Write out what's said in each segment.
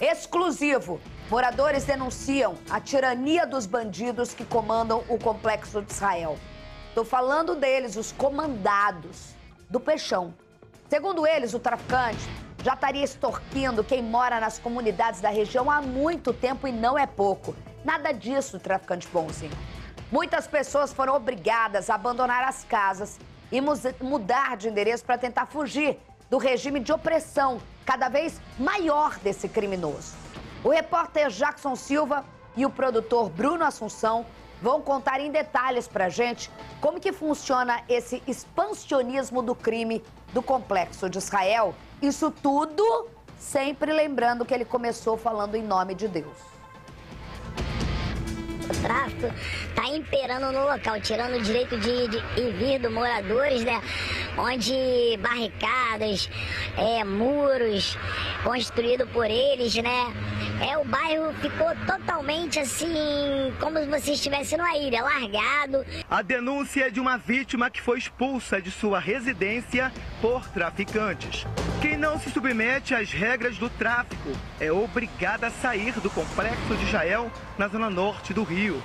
Exclusivo. Moradores denunciam a tirania dos bandidos que comandam o complexo de Israel. Estou falando deles, os comandados do Peixão. Segundo eles, o traficante já estaria extorquindo quem mora nas comunidades da região há muito tempo e não é pouco. Nada disso, traficante bonzinho. Muitas pessoas foram obrigadas a abandonar as casas e mudar de endereço para tentar fugir do regime de opressão cada vez maior desse criminoso. O repórter Jackson Silva e o produtor Bruno Assunção vão contar em detalhes pra gente como que funciona esse expansionismo do crime do complexo de Israel. Isso tudo sempre lembrando que ele começou falando em nome de Deus. O tráfico está imperando no local, tirando o direito de ir e vir dos moradores, né? Onde barricadas, muros construídos por eles, né? O bairro ficou totalmente assim, como se você estivesse numa ilha, largado. A denúncia é de uma vítima que foi expulsa de sua residência por traficantes. Quem não se submete às regras do tráfico é obrigada a sair do complexo de Israel, na zona norte do Rio.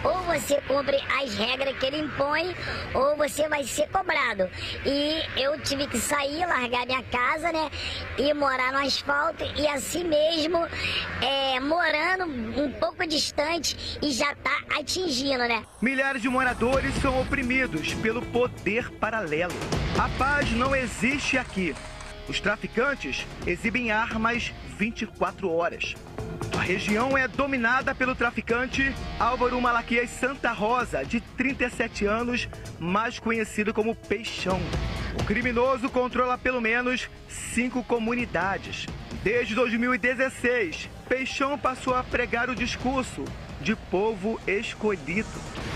Ou você cumpre as regras que ele impõe, ou você vai ser cobrado. E eu tive que sair, largar minha casa, né? E morar no asfalto, e assim mesmo, morando um pouco distante e já tá atingindo, né? Milhares de moradores são oprimidos pelo poder paralelo. A paz não existe aqui. Os traficantes exibem armas 24 horas. A região é dominada pelo traficante Álvaro Malaquias Santa Rosa, de 37 anos, mais conhecido como Peixão. O criminoso controla pelo menos 5 comunidades. Desde 2016, Peixão passou a pregar o discurso de povo escolhido.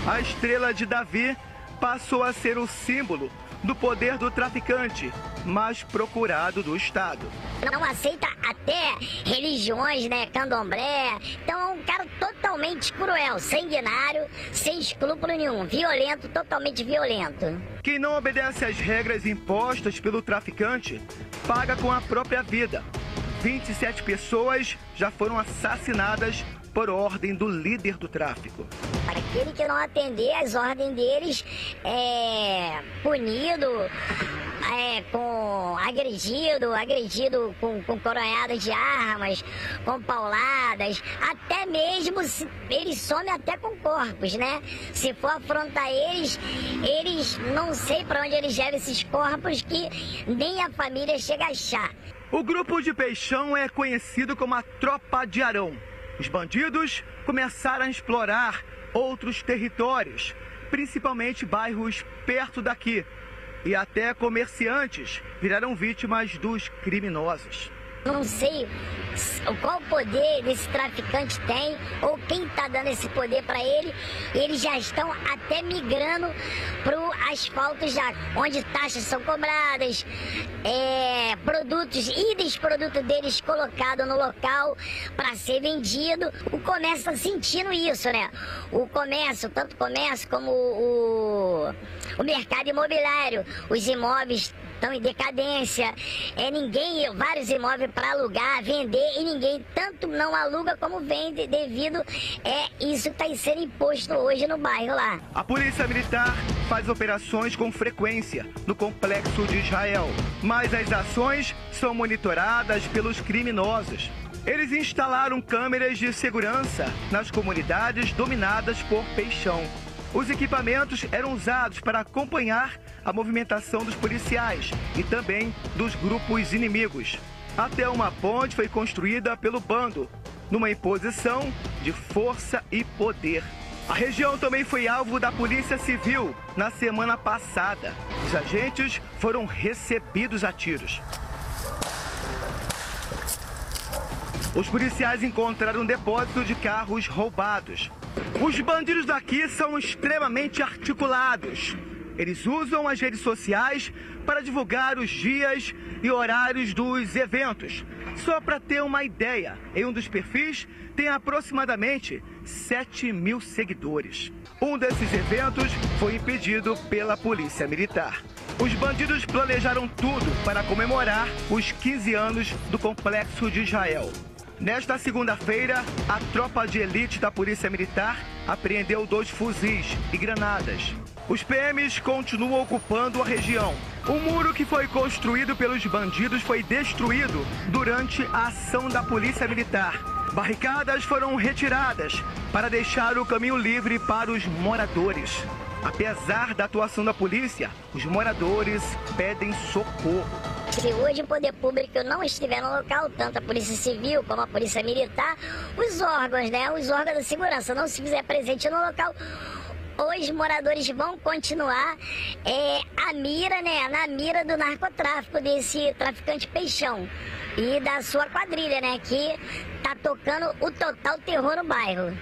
A estrela de Davi passou a ser o símbolo do poder do traficante mais procurado do estado. Não aceita até religiões, né, candomblé. Então é um cara totalmente cruel, sanguinário, sem escrúpulo nenhum, violento, totalmente violento. Quem não obedece às regras impostas pelo traficante paga com a própria vida. 27 pessoas já foram assassinadas por ordem do líder do tráfico. Para aquele que não atender às ordens deles, é punido, agredido com coronhadas de armas, com pauladas, até mesmo eles somem até com corpos, né? Se for afrontar eles não sei para onde eles levam esses corpos que nem a família chega a achar. O grupo de Peixão é conhecido como a Tropa de Arão. Os bandidos começaram a explorar outros territórios, principalmente bairros perto daqui, e até comerciantes viraram vítimas dos criminosos. Não sei qual poder esse traficante tem ou quem está dando esse poder para ele. Eles já estão até migrando pro asfalto já, onde taxas são cobradas, produtos e desprodutos deles colocados no local para ser vendido. O comércio está sentindo isso, né? O comércio, tanto o comércio como o mercado imobiliário, os imóveis estão em decadência, vários imóveis para alugar, vender, e ninguém tanto não aluga como vende devido isso que está sendo imposto hoje no bairro lá. A Polícia Militar faz operações com frequência no complexo de Israel, mas as ações são monitoradas pelos criminosos. Eles instalaram câmeras de segurança nas comunidades dominadas por Peixão. Os equipamentos eram usados para acompanhar a movimentação dos policiais e também dos grupos inimigos. Até uma ponte foi construída pelo bando, numa imposição de força e poder. A região também foi alvo da Polícia Civil na semana passada. Os agentes foram recebidos a tiros. Os policiais encontraram um depósito de carros roubados. Os bandidos daqui são extremamente articulados. Eles usam as redes sociais para divulgar os dias e horários dos eventos. Só para ter uma ideia, em um dos perfis tem aproximadamente 7.000 seguidores. Um desses eventos foi impedido pela Polícia Militar. Os bandidos planejaram tudo para comemorar os 15 anos do Complexo de Israel. Nesta segunda-feira, a tropa de elite da Polícia Militar apreendeu 2 fuzis e granadas. Os PMs continuam ocupando a região. O muro que foi construído pelos bandidos foi destruído durante a ação da Polícia Militar. Barricadas foram retiradas para deixar o caminho livre para os moradores. Apesar da atuação da polícia, os moradores pedem socorro. Se hoje o poder público não estiver no local, tanto a Polícia Civil como a Polícia Militar, os órgãos da segurança não se fizer presente no local, os moradores vão continuar na mira do narcotráfico desse traficante Peixão e da sua quadrilha, que tá tocando o total terror no bairro.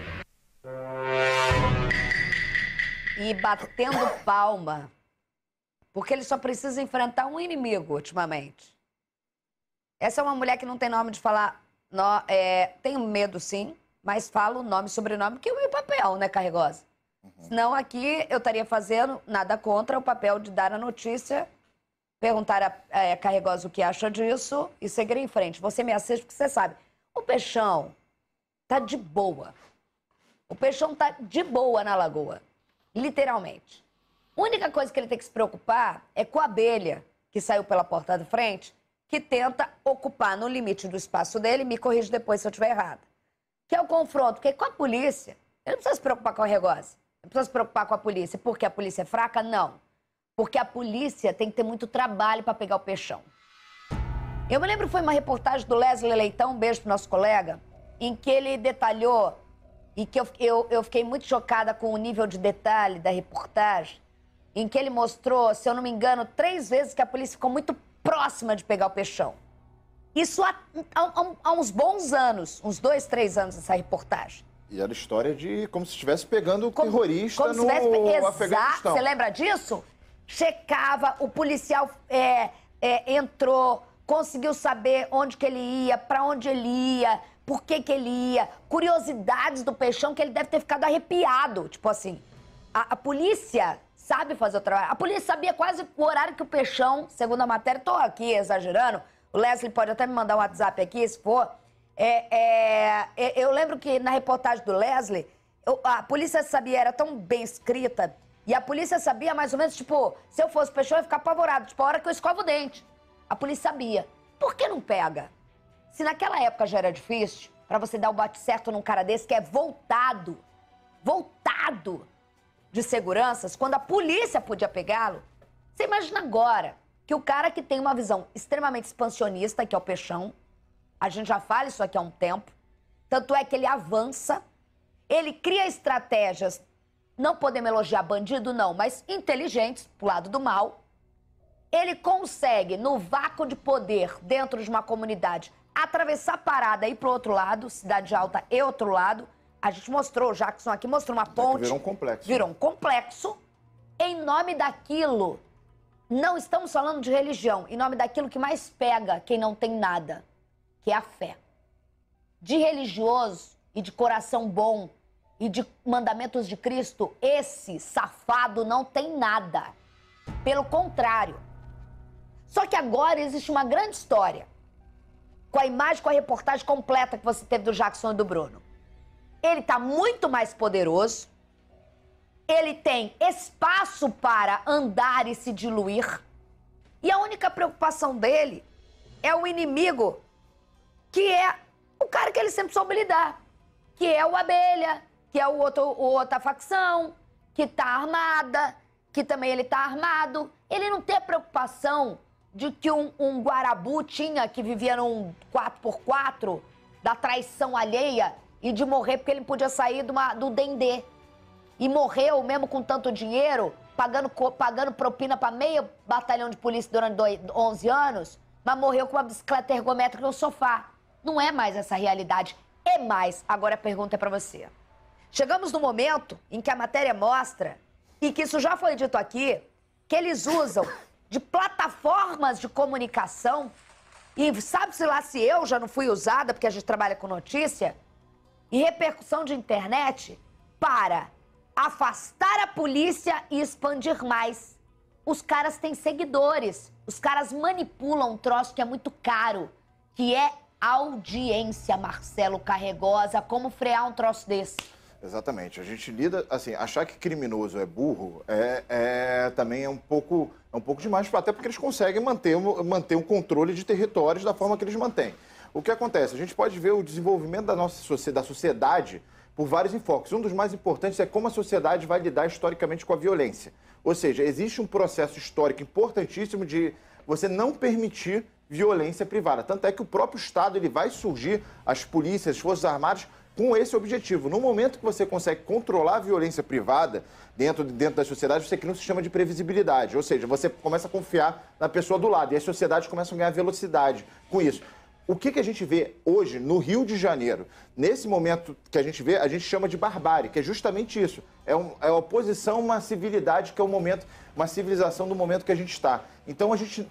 E batendo palma, porque ele só precisa enfrentar um inimigo ultimamente. Essa é uma mulher que não tem nome de falar, tenho medo sim, mas fala o nome, sobrenome, que é o meu papel, né, Carregosa? Senão aqui eu estaria fazendo nada contra o papel de dar a notícia, perguntar a Carregosa o que acha disso e seguir em frente. Você me assiste porque você sabe, o Peixão tá de boa. O Peixão tá de boa na lagoa, literalmente. A única coisa que ele tem que se preocupar é com a abelha que saiu pela porta da frente, que tenta ocupar no limite do espaço dele, me corrige depois se eu estiver errada. Que é o confronto, porque com a polícia, ele não precisa se preocupar com a Carregosa. Não precisa se preocupar com a polícia. Porque a polícia é fraca? Não. Porque a polícia tem que ter muito trabalho para pegar o Peixão. Eu me lembro que foi uma reportagem do Leslie Leitão, um beijo pro nosso colega, em que ele detalhou, e que eu fiquei muito chocada com o nível de detalhe da reportagem, em que ele mostrou, se eu não me engano, 3 vezes que a polícia ficou muito próxima de pegar o Peixão. Isso há uns bons anos, uns 2, 3 anos, essa reportagem. E era história de como se estivesse pegando o terrorista no Afeganistão. Você lembra disso? Checava, o policial entrou, conseguiu saber onde que ele ia, pra onde ele ia, por que que ele ia. Curiosidades do Peixão que ele deve ter ficado arrepiado. Tipo assim, a polícia sabe fazer o trabalho. A polícia sabia quase o horário que o Peixão, segundo a matéria, tô aqui exagerando, o Leslie pode até me mandar um WhatsApp aqui, se for. Eu lembro que na reportagem do Leslie, a polícia sabia, era tão bem escrita, e a polícia sabia mais ou menos, tipo, se eu fosse Peixão, eu ia ficar apavorado, tipo, a hora que eu escovo o dente. A polícia sabia. Por que não pega? Se naquela época já era difícil, pra você dar o bate certo num cara desse que é voltado de seguranças, quando a polícia podia pegá-lo, você imagina agora que o cara que tem uma visão extremamente expansionista, que é o Peixão, a gente já fala isso aqui há um tempo, tanto é que ele avança, ele cria estratégias, não podemos elogiar bandido não, mas inteligentes, pro lado do mal. Ele consegue, no vácuo de poder dentro de uma comunidade, atravessar a parada e ir pro outro lado, Cidade Alta e outro lado. A gente mostrou, o Jackson aqui mostrou uma ponte. Virou um complexo. Virou um complexo. Em nome daquilo, não estamos falando de religião, em nome daquilo que mais pega quem não tem nada, que é a fé. De religioso e de coração bom e de mandamentos de Cristo, esse safado não tem nada. Pelo contrário. Só que agora existe uma grande história, com a imagem, com a reportagem completa que você teve do Jackson e do Bruno. Ele está muito mais poderoso, ele tem espaço para andar e se diluir, e a única preocupação dele é o inimigo, que é o cara que ele sempre soube lidar, que é o Abelha, que é outra facção, que está armada, que também ele está armado. Ele não tem a preocupação de que um Guarabu tinha, que vivia num 4x4, da traição alheia, e de morrer porque ele podia sair do Dendê. E morreu mesmo com tanto dinheiro, pagando propina para meio batalhão de polícia durante 11 anos, mas morreu com uma bicicleta ergométrica no sofá. Não é mais essa realidade. É mais. Agora a pergunta é para você. Chegamos no momento em que a matéria mostra, e que isso já foi dito aqui, que eles usam de plataformas de comunicação, e sabe-se lá se eu já não fui usada, porque a gente trabalha com notícia, e repercussão de internet para afastar a polícia e expandir mais. Os caras têm seguidores, os caras manipulam um troço que é muito caro, que é audiência, Marcelo Carregosa. Como frear um troço desse? Exatamente. A gente lida, assim, achar que criminoso é burro também é um pouco demais, até porque eles conseguem manter um controle de territórios da forma que eles mantêm. O que acontece? A gente pode ver o desenvolvimento da sociedade por vários enfoques. Um dos mais importantes é como a sociedade vai lidar historicamente com a violência. Ou seja, existe um processo histórico importantíssimo de você não permitir violência privada. Tanto é que o próprio Estado ele vai surgir, as polícias, as Forças Armadas, com esse objetivo. No momento que você consegue controlar a violência privada dentro da sociedade, você cria um sistema de previsibilidade. Ou seja, você começa a confiar na pessoa do lado e as sociedades começam a ganhar velocidade com isso. O que a gente vê hoje no Rio de Janeiro, nesse momento que a gente vê, a gente chama de barbárie, que é justamente isso. É a oposição a uma civilidade que é uma civilização do momento que a gente está. Então, a gente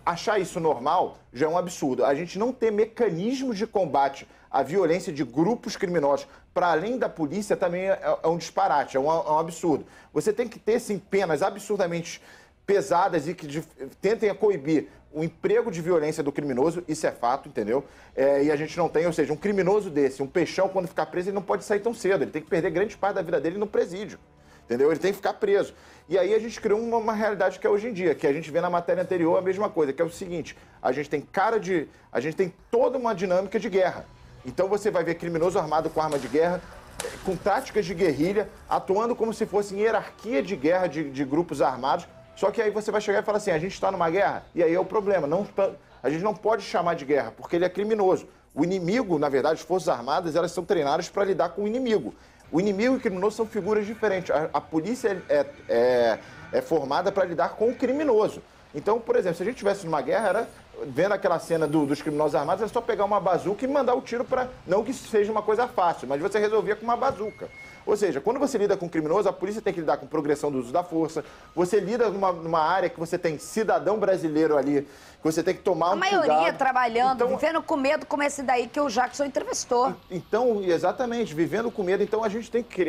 achar isso normal já é um absurdo. A gente não ter mecanismos de combate à violência de grupos criminosos para além da polícia também é um disparate, é um absurdo. Você tem que ter, sim, penas absurdamente pesadas e que tentem coibir o emprego de violência do criminoso, isso é fato, entendeu? E a gente não tem, ou seja, um criminoso desse, um peixão, quando ficar preso, ele não pode sair tão cedo, ele tem que perder grande parte da vida dele no presídio, entendeu? Ele tem que ficar preso. E aí a gente criou uma realidade que é hoje em dia, que a gente vê na matéria anterior a mesma coisa, que é o seguinte, a gente tem toda uma dinâmica de guerra. Então você vai ver criminoso armado com arma de guerra, com táticas de guerrilha, atuando como se fosse em hierarquia de guerra de grupos armados. Só que aí você vai chegar e falar assim, a gente está numa guerra, e aí é o problema. A gente não pode chamar de guerra, porque ele é criminoso. O inimigo, na verdade, as Forças Armadas, elas são treinadas para lidar com o inimigo. O inimigo e o criminoso são figuras diferentes. A polícia é formada para lidar com o criminoso. Então, por exemplo, se a gente estivesse numa guerra, vendo aquela cena dos criminosos armados, era só pegar uma bazuca e mandar o tiro para... Não que seja uma coisa fácil, mas você resolvia com uma bazuca. Ou seja, quando você lida com criminoso, a polícia tem que lidar com progressão do uso da força. Você lida numa área que você tem cidadão brasileiro ali, que você tem que tomar um cuidado. A maioria trabalhando, vivendo com medo, como esse daí que o Jackson entrevistou. Então, exatamente, vivendo com medo. Então, a gente tem que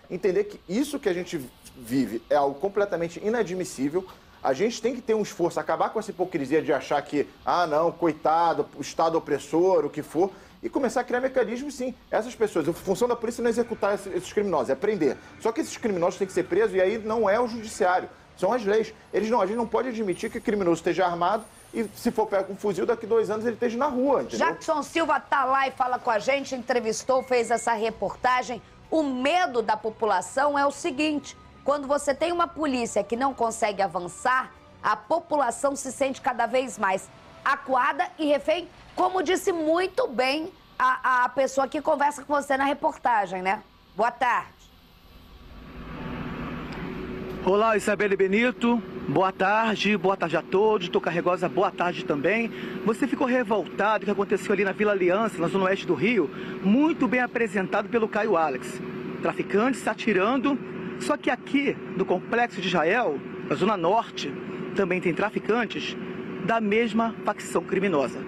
entender que isso que a gente vive é algo completamente inadmissível. A gente tem que ter um esforço, acabar com essa hipocrisia de achar que, não, coitado, o Estado opressor, o que for, e começar a criar mecanismos, sim. Essas pessoas, a função da polícia não é executar esses criminosos, é prender. Só que esses criminosos têm que ser presos e aí não é o judiciário, são as leis. A gente não pode admitir que o criminoso esteja armado e, se for pego com um fuzil, daqui 2 anos ele esteja na rua, entendeu? Jackson Silva tá lá e fala com a gente, entrevistou, fez essa reportagem. O medo da população é o seguinte, quando você tem uma polícia que não consegue avançar, a população se sente cada vez mais acuada e refém, como disse muito bem a pessoa que conversa com você na reportagem, né? Boa tarde. Olá, Isabelle Benito. Boa tarde a todos. Tô Carregosa, boa tarde também. Você ficou revoltado com o que aconteceu ali na Vila Aliança, na zona oeste do Rio, muito bem apresentado pelo Caio Alex. Traficantes se atirando, só que aqui, no Complexo de Israel, na zona norte, também tem traficantes da mesma facção criminosa.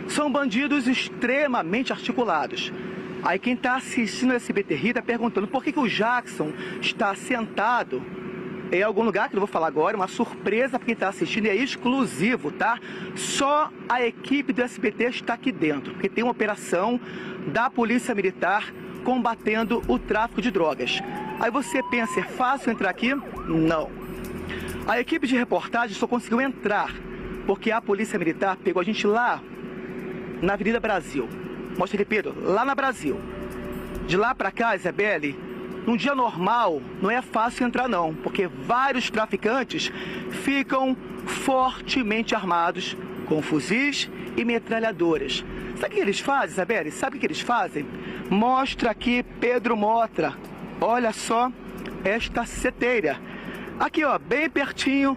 São bandidos extremamente articulados. Aí quem está assistindo o SBT Rio está perguntando por que o Jackson está sentado em algum lugar, que eu não vou falar agora, uma surpresa para quem está assistindo, é exclusivo, tá? Só a equipe do SBT está aqui dentro, porque tem uma operação da Polícia Militar combatendo o tráfico de drogas. Aí você pensa, é fácil entrar aqui? Não. A equipe de reportagem só conseguiu entrar porque a Polícia Militar pegou a gente lá na Avenida Brasil. Mostra aqui, Pedro, lá na Brasil. De lá pra cá, Isabelle, num dia normal, não é fácil entrar não, porque vários traficantes ficam fortemente armados com fuzis e metralhadoras. Sabe o que eles fazem, Isabelle? Sabe o que eles fazem? Mostra aqui Pedro Motra. Olha só esta seteira. Aqui, ó, bem pertinho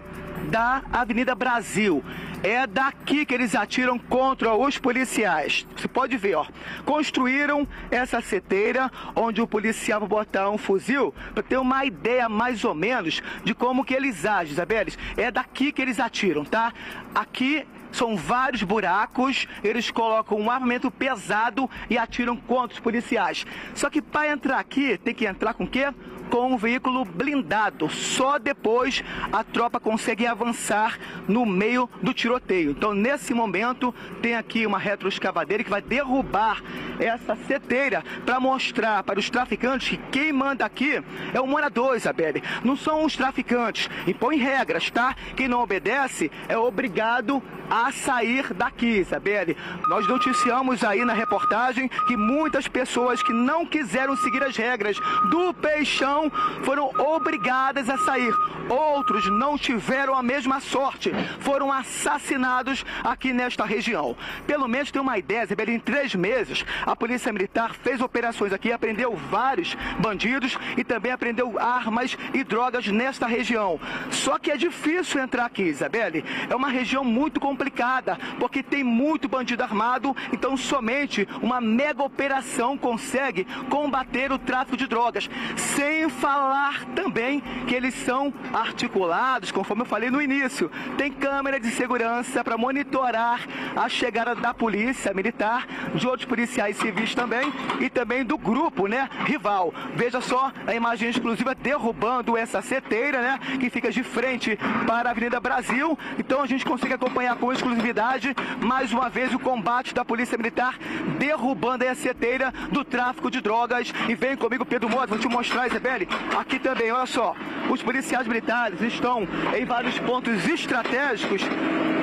da Avenida Brasil. É daqui que eles atiram contra os policiais. Você pode ver, ó. Construíram essa seteira onde o policial vai botar um fuzil para ter uma ideia mais ou menos de como que eles agem, Isabelle. É daqui que eles atiram, tá? Aqui São vários buracos, eles colocam um armamento pesado e atiram contra os policiais. Só que para entrar aqui, tem que entrar com o quê? Com um veículo blindado. Só depois a tropa consegue avançar no meio do tiroteio. Então, nesse momento, tem aqui uma retroescavadeira que vai derrubar essa seteira para mostrar para os traficantes que quem manda aqui é o morador, Isabelle. Não são os traficantes. Impõem regras, tá? Quem não obedece é obrigado a sair daqui, Isabelle. Nós noticiamos aí na reportagem que muitas pessoas que não quiseram seguir as regras do Peixão foram obrigadas a sair. Outros não tiveram a mesma sorte, foram assassinados aqui nesta região. Pelo menos tem uma ideia, Isabelle, em 3 meses a Polícia Militar fez operações aqui, apreendeu vários bandidos e também apreendeu armas e drogas nesta região. Só que é difícil entrar aqui, Isabelle. É uma região muito complicada, porque tem muito bandido armado, então somente uma mega operação consegue combater o tráfico de drogas. Sem falar também que eles são articulados, conforme eu falei no início. Tem câmera de segurança para monitorar a chegada da polícia militar, de outros policiais civis também, e também do grupo, né, rival. Veja só a imagem exclusiva derrubando essa seteira, né, que fica de frente para a Avenida Brasil. Então a gente consegue acompanhar com exclusividade, mais uma vez, o combate da Polícia Militar, derrubando aí a seteira do tráfico de drogas. E vem comigo, Pedro Mota, vou te mostrar, Isabelle, aqui também, olha só, os policiais militares estão em vários pontos estratégicos,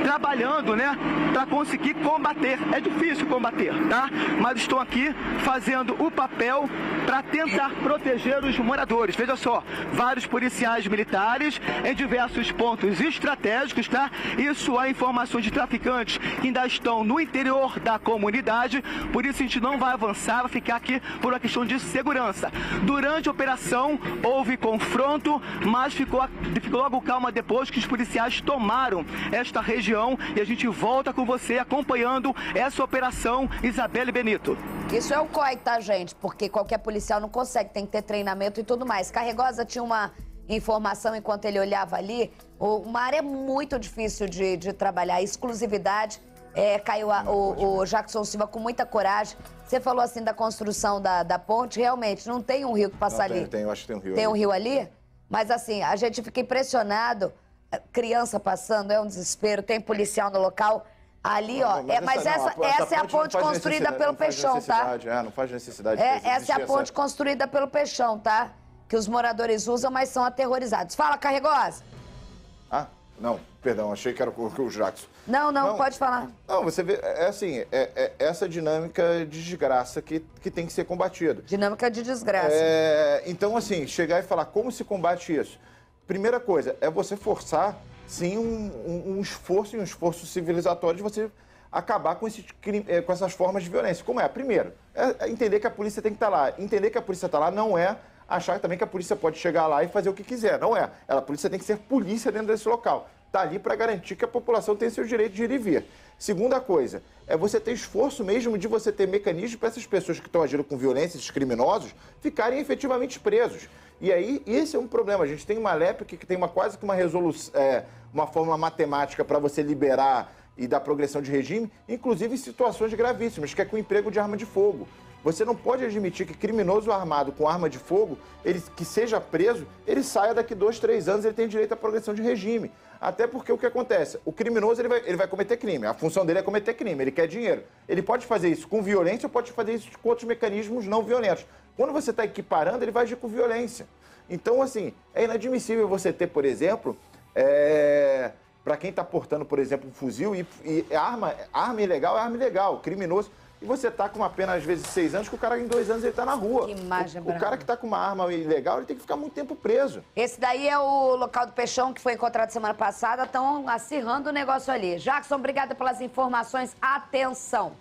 trabalhando, né, para conseguir combater. É difícil combater, tá? Mas estão aqui fazendo o papel para tentar proteger os moradores. Veja só, vários policiais militares em diversos pontos estratégicos, tá? Isso há informações de traficantes que ainda estão no interior da comunidade, por isso a gente não vai avançar, vai ficar aqui por uma questão de segurança. Durante a operação houve confronto, mas ficou logo calma depois que os policiais tomaram esta região, e a gente volta com você acompanhando essa operação, Isabelle Benito. Isso é o COI, tá, gente? Porque qualquer policial não consegue, tem que ter treinamento e tudo mais. Carregosa tinha uma informação enquanto ele olhava ali, uma área muito difícil de trabalhar, exclusividade. Caiu o Jackson Silva com muita coragem. Você falou assim da construção da ponte, realmente, não tem um rio que passa ali? Tem, eu acho que tem um rio. Tem um rio ali? Mas assim, a gente fica impressionado, criança passando, é um desespero, tem policial no local. Ali, ó, mas essa é a ponte construída pelo Peixão, tá? Não faz necessidade. Essa é a ponte construída pelo Peixão, tá? Que os moradores usam, mas são aterrorizados. Fala, Carregosa! Ah, não, perdão, achei que era o Jackson. Não, pode falar. Não, você vê, essa dinâmica de desgraça que tem que ser combatida. Dinâmica de desgraça. Então, assim, chegar e falar como se combate isso. Primeira coisa, é você forçar, sim, um esforço civilizatório de você acabar com essas formas de violência. Como é? Primeiro, entender que a polícia tem que estar lá. Entender que a polícia está lá não é achar também que a polícia pode chegar lá e fazer o que quiser. Não é. A polícia tem que ser polícia dentro desse local. Está ali para garantir que a população tem seu direito de ir e vir. Segunda coisa, é você ter esforço mesmo de você ter mecanismos para essas pessoas que estão agindo com violência, esses criminosos, ficarem efetivamente presos. E aí, esse é um problema. A gente tem uma LEP que tem quase que uma resolução, uma fórmula matemática para você liberar e dar progressão de regime, inclusive em situações gravíssimas, que é com o emprego de arma de fogo. Você não pode admitir que criminoso armado com arma de fogo, que seja preso, ele saia daqui 2, 3 anos, ele tem direito à progressão de regime. Até porque o que acontece? O criminoso ele vai cometer crime. A função dele é cometer crime, ele quer dinheiro. Ele pode fazer isso com violência ou pode fazer isso com outros mecanismos não violentos. Quando você está equiparando, ele vai agir com violência. Então, assim, é inadmissível você ter, por exemplo, para quem está portando, por exemplo, um fuzil e arma ilegal é arma ilegal, criminoso. E você tá com uma pena, às vezes, 6 anos, que o cara em 2 anos ele tá na rua. Que imagem o cara que tá com uma arma ilegal, ele tem que ficar muito tempo preso. Esse daí é o local do Peixão, que foi encontrado semana passada. Estão acirrando o negócio ali. Jackson, obrigada pelas informações. Atenção!